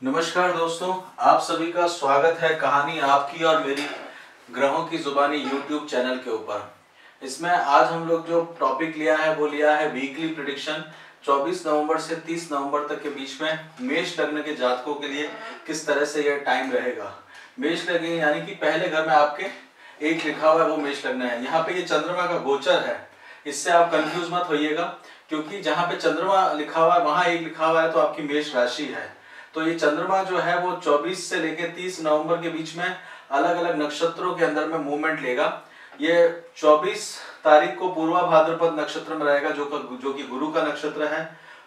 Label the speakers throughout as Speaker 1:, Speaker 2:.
Speaker 1: नमस्कार दोस्तों, आप सभी का स्वागत है कहानी आपकी और मेरी ग्रहों की जुबानी यूट्यूब चैनल के ऊपर। इसमें आज हम लोग जो टॉपिक लिया है वो लिया है वीकली प्रिडिक्शन 24 नवंबर से 30 नवंबर तक के बीच में मेष लग्न के जातकों के लिए किस तरह से यह टाइम रहेगा। मेष लग्न यानी कि पहले घर में आपके एक लिखा हुआ है वो मेष लग्न है। यहाँ पे ये चंद्रमा का गोचर है, इससे आप कंफ्यूज मत होइएगा, क्योंकि जहाँ पे चंद्रमा लिखा हुआ है वहां एक लिखा हुआ है तो आपकी मेष राशि है। तो ये चंद्रमा जो है वो 24 से लेकर 30 नवंबर के बीच में अलग अलग नक्षत्रों के अंदर में मूवमेंट लेगा। ये 24 तारीख को पूर्वा भाद्रपद नक्षत्र में रहेगा जो कि गुरु का नक्षत्र है।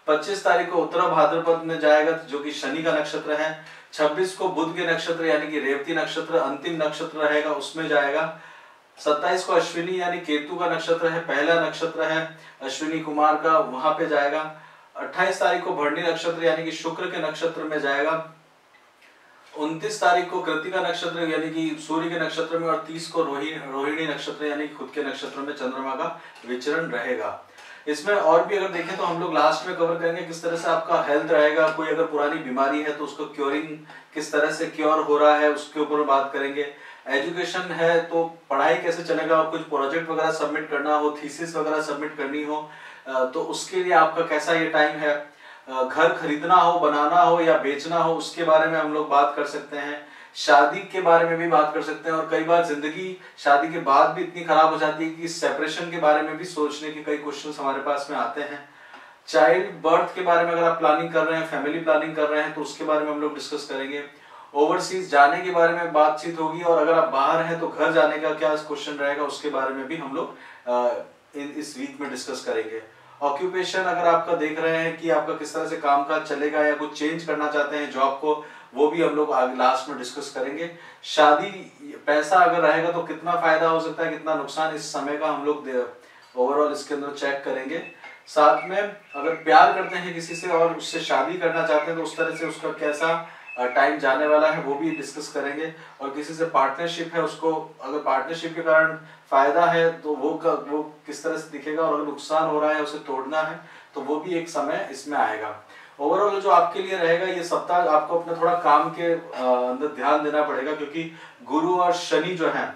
Speaker 1: 25 तारीख को उत्तरा भाद्रपद में जाएगा जो कि शनि का नक्षत्र है। 26 को बुध के नक्षत्र यानी कि रेवती नक्षत्र अंतिम नक्षत्र रहेगा, उसमें जाएगा। 27 को अश्विनी यानी केतु का नक्षत्र है, पहला नक्षत्र है अश्विनी कुमार का, वहां पे जाएगा। 28 तारीख को भरणी नक्षत्र यानी कि शुक्र के नक्षत्र में जाएगा। 29 तारीख को कृत्तिका नक्षत्र यानी कि सूर्य के नक्षत्र में, और 30 को रोहिणी नक्षत्र यानी कि खुद के नक्षत्र में चंद्रमा का विचरण रहेगा। इसमें और भी अगर देखें तो हम लोग लास्ट में कवर करेंगे किस तरह से आपका हेल्थ रहेगा। कोई अगर पुरानी बीमारी है तो उसको क्योरिंग किस तरह से क्योर हो रहा है उसके ऊपर बात करेंगे। एजुकेशन है तो पढ़ाई कैसे चलेगा, और कुछ प्रोजेक्ट वगैरह सबमिट करना हो, थीसिस वगैरह सबमिट करनी हो तो उसके लिए आपका कैसा ये टाइम है। घर खरीदना हो, बनाना हो या बेचना हो, उसके बारे में हम लोग बात कर सकते हैं। शादी के बारे में भी बात कर सकते हैं, और कई बार जिंदगी शादी के बाद भी इतनी खराब हो जाती है कि सेपरेशन के बारे में भी सोचने के कई क्वेश्चंस हमारे पास में आते हैं। चाइल्ड बर्थ के बारे में अगर आप प्लानिंग कर रहे हैं, फैमिली प्लानिंग कर रहे हैं तो उसके बारे में हम लोग डिस्कस करेंगे। ओवरसीज जाने के बारे में बातचीत होगी, और अगर आप बाहर हैं तो घर जाने का क्या क्वेश्चन रहेगा उसके बारे में भी हम लोग इस वीक में डिस्कस करेंगे। ऑक्यूपेशन अगर आपका देख रहे हैं कि आपका किस तरह से कामकाज चलेगा या कुछ चेंज करना चाहते हैं जॉब को, वो भी हम लोग लास्ट में डिस्कस करेंगे। शादी पैसा अगर रहेगा तो कितना फायदा हो सकता है, कितना नुकसान, इस समय का हम लोग ओवरऑल इसके अंदर चेक करेंगे। साथ में अगर प्यार करते हैं किसी से और उससे शादी करना चाहते हैं तो उस तरह से उसका कैसा टाइम जाने वाला है वो भी डिस्कस करेंगे। और किसी से पार्टनरशिप है, उसको अगर पार्टनरशिप के कारण फायदा है तो वो किस तरह से दिखेगा, और अगर नुकसान हो रहा है उसे तोड़ना है तो वो भी एक समय इसमें आएगा। ओवरऑल जो आपके लिए रहेगा ये सप्ताह, आपको अपने थोड़ा काम के अंदर ध्यान देना पड़ेगा, क्योंकि गुरु और शनि जो है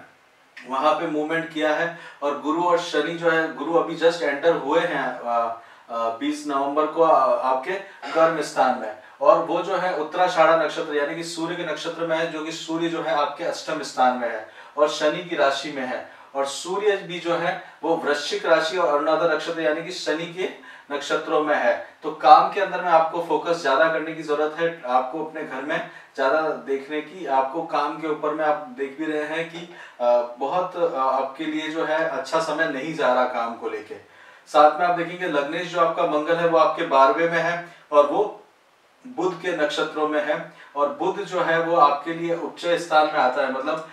Speaker 1: वहां पे मूवमेंट किया है। और गुरु और शनि जो है, गुरु अभी जस्ट एंटर हुए हैं 20 नवंबर को आपके कर्म स्थान में, और वो जो है उत्तराषाढ़ा नक्षत्र यानी कि सूर्य के नक्षत्र में है, जो कि सूर्य जो है आपके अष्टम स्थान में है और शनि की राशि में है। और सूर्य भी जो है वो वृश्चिक राशि और अनुराधा नक्षत्र यानी कि शनि के नक्षत्रों में है। तो काम के अंदर में आपको फोकस ज्यादा करने की जरूरत है, आपको अपने घर में ज्यादा देखने की, आपको काम के ऊपर में आप देख भी रहे हैं कि बहुत आपके लिए जो है अच्छा समय नहीं जा रहा काम को लेके। साथ में आप देखेंगे लग्नेश जो आपका मंगल है वो आपके 12वें में है और वो बुध के नक्षत्रों में है। और बुध जो है वो आपके लिए उच्च स्थान में आता है, मतलब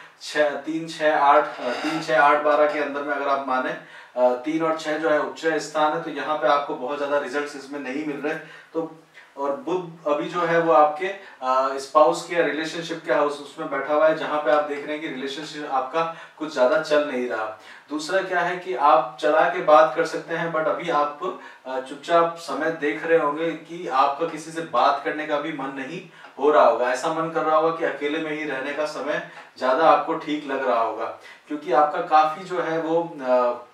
Speaker 1: 3 6 8 12 के अंदर में अगर आप माने 3 और 6 जो है उच्च स्थान है, तो यहाँ पे आपको बहुत ज्यादा रिजल्ट्स इसमें नहीं मिल रहे। तो और बुध अभी जो है वो आपके स्पाउस के रिलेशनशिप के हाउस उसमें बैठा हुआ है, जहां पे आप देख रहे हैं कि रिलेशनशिप आपका कुछ ज्यादा चल नहीं रहा। दूसरा क्या है कि आप चला के बात कर सकते हैं, बट अभी आप चुपचाप समय देख रहे होंगे कि आपका किसी से बात करने का भी मन नहीं हो रहा होगा। ऐसा मन कर रहा होगा कि अकेले में ही रहने का समय ज्यादा आपको ठीक लग रहा होगा, क्योंकि आपका काफी जो है वो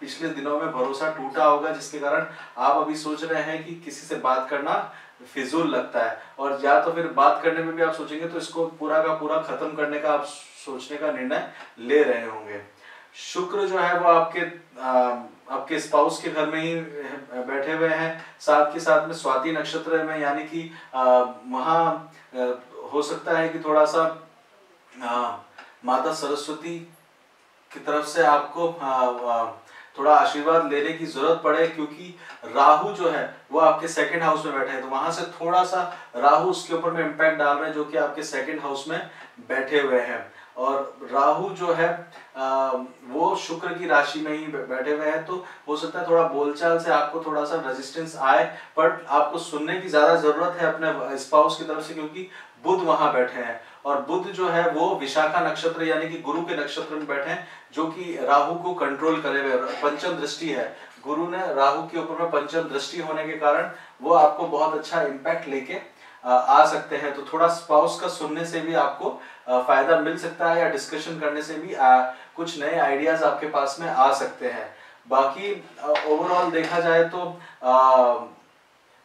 Speaker 1: पिछले दिनों में भरोसा टूटा होगा, जिसके कारण आप अभी सोच रहे हैं कि किसी से बात करना फिजूल लगता है। और या तो फिर बात करने में भी आप सोचेंगे तो इसको पूरा का पूरा खत्म करने का आप सोचने का निर्णय ले रहे होंगे। शुक्र जो है वो आपके स्पाउस के घर में ही बैठे हुए हैं, साथ के साथ में स्वाति नक्षत्र में, यानी कि वहां हो सकता है कि थोड़ा सा माता सरस्वती की तरफ से आपको थोड़ा आशीर्वाद लेने की जरूरत पड़े, क्योंकि राहु जो है वो आपके सेकंड हाउस में बैठे हैं, तो वहां से थोड़ा सा राहु उसके ऊपर में इम्पैक्ट डाल रहे हैं, जो कि आपके सेकंड हाउस में बैठे हुए हैं। और राहु जो है वो शुक्र की राशि में ही बैठे हुए हैं, तो हो सकता है थोड़ा बोलचाल से आपको थोड़ा सा रेजिस्टेंस आए, बट आपको सुनने की ज्यादा जरूरत है अपने स्पाउस की तरफ से, क्योंकि बुध वहां बैठे हैं। और बुध जो है वो विशाखा नक्षत्र यानी कि गुरु के नक्षत्र में बैठे हैं, जो कि राहु को कंट्रोल करे हुए, पंचम दृष्टि है। गुरु ने राहु के ऊपर में पंचम दृष्टि होने के कारण वो आपको बहुत अच्छा इम्पैक्ट लेके आ सकते हैं, तो थोड़ा स्पाउस का सुनने से भी आपको फायदा मिल सकता है, या डिस्कशन करने से भी कुछ नए आइडियाज आपके पास में आ सकते हैं। बाकी ओवरऑल देखा जाए तो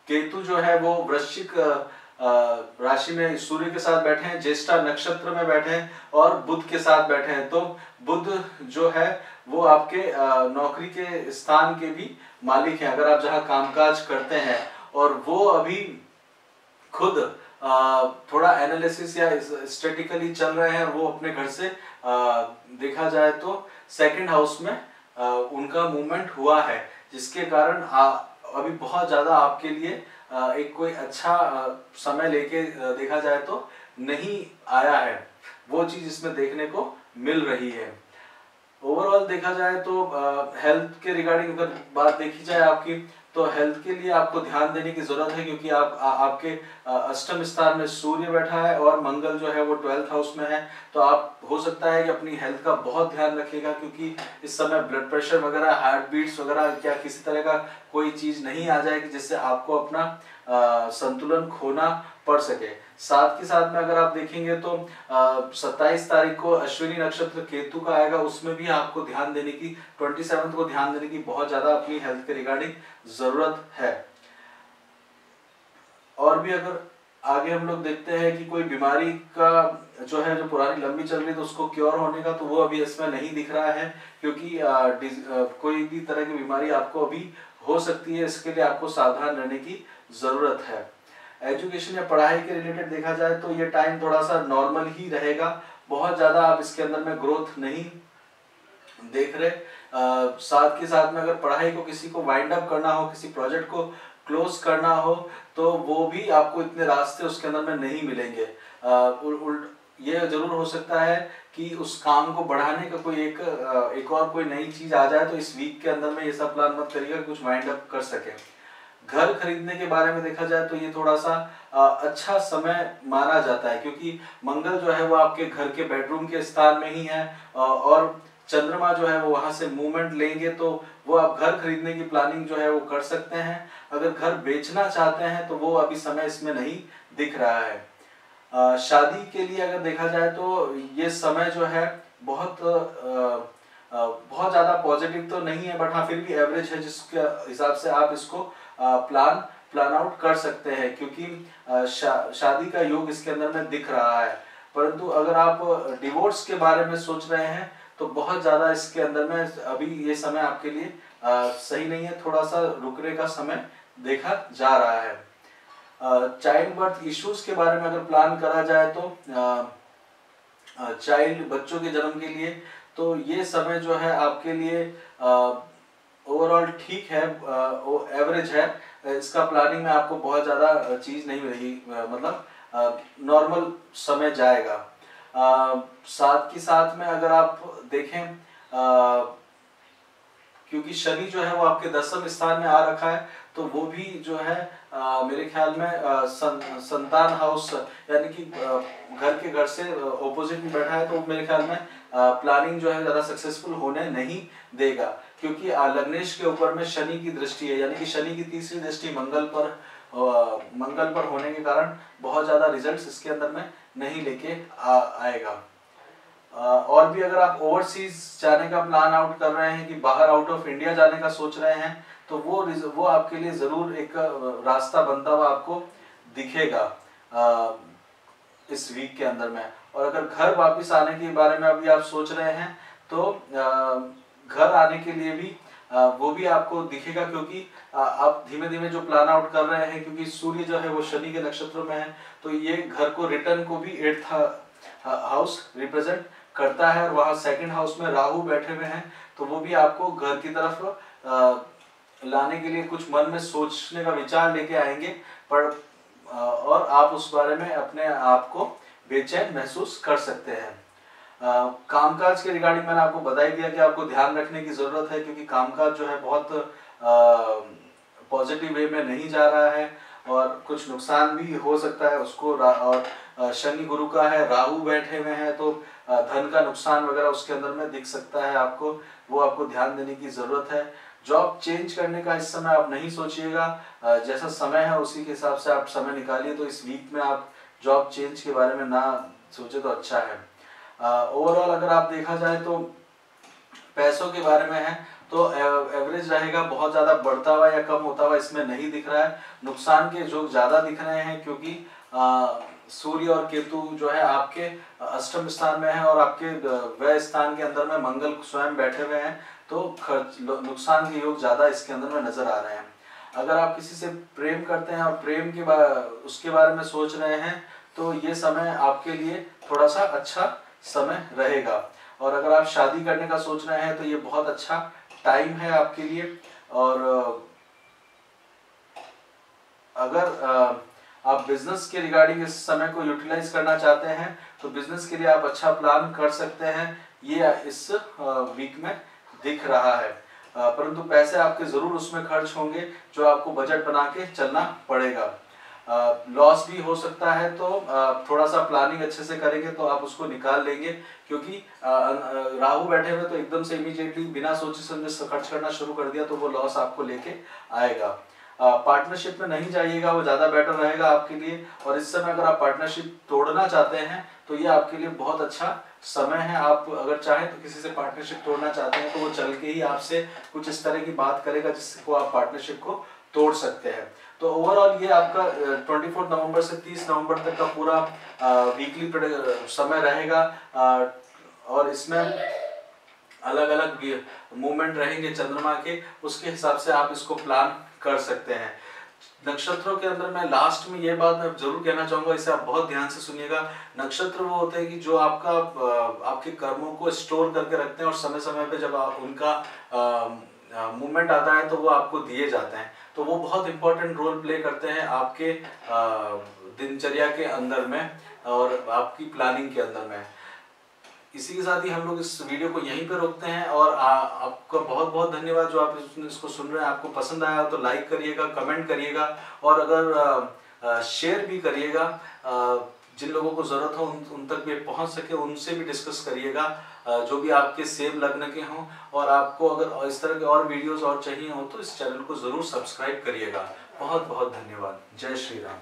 Speaker 1: केतु जो है वो वृश्चिक राशि में सूर्य के साथ बैठे हैं, ज्येष्ठा नक्षत्र में बैठे हैं और बुध के साथ बैठे हैं। तो बुध जो है वो आपके नौकरी के स्थान के भी मालिक हैं, अगर आप जहां कामकाज करते हैं, और वो अभी खुद थोड़ा एनालिसिस या स्टैटिकली चल रहे हैं, वो अपने घर से देखा जाए तो सेकंड हाउस में उनका मूवमेंट हुआ है, जिसके कारण अभी बहुत ज्यादा आपके लिए एक कोई अच्छा समय लेके देखा जाए तो नहीं आया है, वो चीज इसमें देखने को मिल रही है। ओवरऑल देखा जाए तो हेल्थ के रिगार्डिंग अगर बात देखी जाए आपकी, तो हेल्थ के लिए आपको ध्यान देने की जरूरत है, क्योंकि आपके अष्टम स्थान में सूर्य बैठा है और मंगल जो है वो 12th हाउस में है। तो आप हो सकता है कि अपनी हेल्थ का बहुत ध्यान रखिएगा, क्योंकि इस समय ब्लड प्रेशर वगैरह, हार्ट बीट्स वगैरह, क्या किसी तरह का कोई चीज नहीं आ जाएगी जिससे आपको अपना संतुलन खोना पड़ सके। साथ के साथ में अगर आप देखेंगे तो 27 तारीख को अश्विनी नक्षत्र केतु का आएगा, उसमें भी आपको ध्यान देने की, 27 को ध्यान देने की बहुत ज्यादा अपनी हेल्थ के रिगार्डिंग जरूरत है। और भी अगर आगे हम लोग देखते हैं कि कोई बीमारी का जो है, जो पुरानी लंबी चल रही है, तो उसको क्योर होने का तो वो अभी इसमें नहीं दिख रहा है, क्योंकि कोई भी तरह की बीमारी आपको अभी हो सकती है, इसके लिए आपको सावधान रहने की जरूरत है। एजुकेशन या पढ़ाई के रिलेटेड देखा जाए तो ये टाइम थोड़ा सा नॉर्मल ही रहेगा, बहुत ज्यादा आप इसके अंदर में ग्रोथ नहीं देख रहे। साथ के साथ में अगर पढ़ाई को किसी को वाइंड अप करना हो, किसी प्रोजेक्ट को क्लोज करना हो, तो वो भी आपको इतने रास्ते उसके अंदर में नहीं मिलेंगे। ये जरूर हो सकता है कि उस काम को बढ़ाने का कोई एक और कोई नई चीज आ जाए, तो इस वीक के अंदर में ये सब प्लान मत करिएगा कुछ वाइंड अप कर सके। घर खरीदने के बारे में देखा जाए तो ये थोड़ा सा अच्छा समय माना जाता है, क्योंकि मंगल जो है वो आपके घर के बेडरूम के स्थान में ही है, और चंद्रमा जो है वो वहां से मूवमेंट लेंगे, तो वो आप घर खरीदने की प्लानिंग जो है वो कर सकते हैं। अगर घर बेचना चाहते हैं तो वो अभी समय इसमें नहीं दिख रहा है। शादी के लिए अगर देखा जाए तो ये समय जो है बहुत ज्यादा पॉजिटिव तो नहीं है, बट हाँ फिर भी एवरेज है, जिसके हिसाब से आप इसको प्लान आउट कर सकते हैं, क्योंकि शादी का योग इसके अंदर में दिख रहा है। परंतु अगर आप डिवोर्स के बारे में सोच रहे हैं तो बहुत ज्यादा इसके अंदर में अभी ये समय आपके लिए सही नहीं है, थोड़ा सा रुकने का समय देखा जा रहा है। चाइल्ड बर्थ इश्यूज के बारे में अगर प्लान करा जाए तो चाइल्ड बच्चों के जन्म के लिए, तो ये समय जो है आपके लिए ओवरऑल ठीक है, एवरेज है। इसका प्लानिंग में आपको बहुत ज्यादा चीज नहीं मिलेगी, मतलब नॉर्मल समय जाएगा। साथ के साथ में अगर आप देखें, क्योंकि शनि जो है वो आपके 10वें स्थान में आ रखा है, तो वो भी जो है मेरे ख्याल में संतान हाउस यानी कि घर से ऑपोजिट में बैठा है, तो मेरे ख्याल में प्लानिंग जो है ज्यादा सक्सेसफुल होने नहीं देगा, क्योंकि लग्नेश के ऊपर में शनि की दृष्टि है, यानी कि शनि की तीसरी दृष्टि मंगल पर होने के कारण बहुत ज्यादा रिजल्ट्स इसके अंदर में नहीं लेके आएगा। और भी अगर आप ओवरसीज जाने का प्लान आउट कर रहे हैं, कि बाहर आउट ऑफ इंडिया जाने का सोच रहे हैं, तो वो आपके लिए जरूर एक रास्ता बनता हुआ आपको दिखेगा इस वीक के अंदर में। और अगर घर वापस आने के बारे में अभी आप सोच रहे हैं, तो घर आने के लिए भी वो भी आपको दिखेगा, क्योंकि आप धीमे धीमे जो प्लान आउट कर रहे हैं, क्योंकि सूर्य जो है वो शनि के नक्षत्र में है, तो ये घर को रिटर्न को भी 8th हाउस रिप्रेजेंट करता है, और वहां 2nd हाउस में राहु बैठे हुए हैं, तो वो भी आपको घर की तरफ लाने के लिए कुछ मन में सोचने का विचार लेके आएंगे, पर और आप उस बारे में अपने आप को बेचैन महसूस कर सकते हैं। कामकाज के रिगार्डिंग मैंने आपको बता ही दिया कि आपको ध्यान रखने की जरूरत है, क्योंकि कामकाज जो है बहुत पॉजिटिव वे में नहीं जा रहा है, और कुछ नुकसान भी हो सकता है उसको। और शनि गुरु का है, राहु बैठे हुए हैं, तो धन का नुकसान वगैरह उसके अंदर में दिख सकता है आपको, वो आपको ध्यान देने की जरूरत है। जॉब चेंज करने का इस समय आप नहीं सोचिएगा, जैसा समय है उसी के हिसाब से आप समय निकालिए। तो इस वीक में आप जॉब चेंज के बारे में ना सोचे तो अच्छा है। ओवरऑल अगर आप देखा जाए तो पैसों के बारे में है तो एवरेज रहेगा, बहुत ज़्यादा बढ़ता हुआ या कम होता हुआ इसमें नहीं दिख रहा है। नुकसान के जो ज़्यादा दिख रहे हैं क्योंकि सूर्य और केतु जो है आपके अष्टम स्थान में है और आपके व्यय स्थान के अंदर में मंगल स्वयं बैठे हुए हैं, तो खर्च नुकसान के योग ज़्यादा इसके अंदर में नजर आ रहे हैं। अगर आप किसी से प्रेम करते हैं और प्रेम के उसके बारे में सोच रहे हैं तो ये समय आपके लिए थोड़ा सा अच्छा समय रहेगा। और अगर आप शादी करने का सोच रहे हैं तो ये बहुत अच्छा टाइम है आपके लिए। और अगर आप बिजनेस के रिगार्डिंग इस समय को यूटिलाइज करना चाहते हैं तो बिजनेस के लिए आप अच्छा प्लान कर सकते हैं, ये इस वीक में दिख रहा है। परंतु पैसे आपके जरूर उसमें खर्च होंगे जो आपको बजट बना के चलना पड़ेगा। लॉस भी हो सकता है, तो थोड़ा सा प्लानिंग अच्छे से करेंगे तो आप उसको निकाल लेंगे, क्योंकि राहु बैठे हुए तो एकदम से इमीडिएटली बिना सोचे समझे खर्च करना शुरू कर दिया तो वो लॉस आपको लेके आएगा। पार्टनरशिप में नहीं जाइएगा, वो ज़्यादा बेटर रहेगा आपके लिए। और इस समय अगर आप पार्टनरशिप तोड़ना चाहते हैं तो ये आपके लिए बहुत अच्छा समय है। आप अगर चाहें तो किसी से पार्टनरशिप तोड़ना चाहते हैं तो वो चल के ही आपसे कुछ इस तरह की बात करेगा जिसको आप पार्टनरशिप को तोड़ सकते हैं। तो ओवरऑल ये आपका 24 नवंबर से 30 नवंबर तक का पूरा वीकली समय रहेगा। और इसमें अलग अलग मूवमेंट रहेंगे चंद्रमा के, उसके हिसाब से आप इसको प्लान कर सकते हैं। नक्षत्रों के अंदर मैं लास्ट में ये बात मैं जरूर कहना चाहूंगा, इसे आप बहुत ध्यान से सुनिएगा। नक्षत्र वो होते हैं कि जो आपके कर्मों को स्टोर करके रखते हैं और समय समय पे जब उनका मूवमेंट आता है तो वो आपको दिए जाते हैं। तो वो बहुत इंपॉर्टेंट रोल प्ले करते हैं आपके दिनचर्या के अंदर में और आपकी प्लानिंग के अंदर में। इसी के साथ ही हम लोग इस वीडियो को यहीं पे रोकते हैं। और आपका बहुत बहुत धन्यवाद जो आप इसको सुन रहे हैं। आपको पसंद आया तो लाइक करिएगा, कमेंट करिएगा और अगर शेयर भी करिएगा। जिन लोगों को ज़रूरत हो उन तक भी पहुंच सके उनसे भी डिस्कस करिएगा, जो भी आपके सेम लग्न के हों। और आपको अगर इस तरह के और वीडियोस और चाहिए हो तो इस चैनल को ज़रूर सब्सक्राइब करिएगा। बहुत बहुत धन्यवाद। जय श्री राम।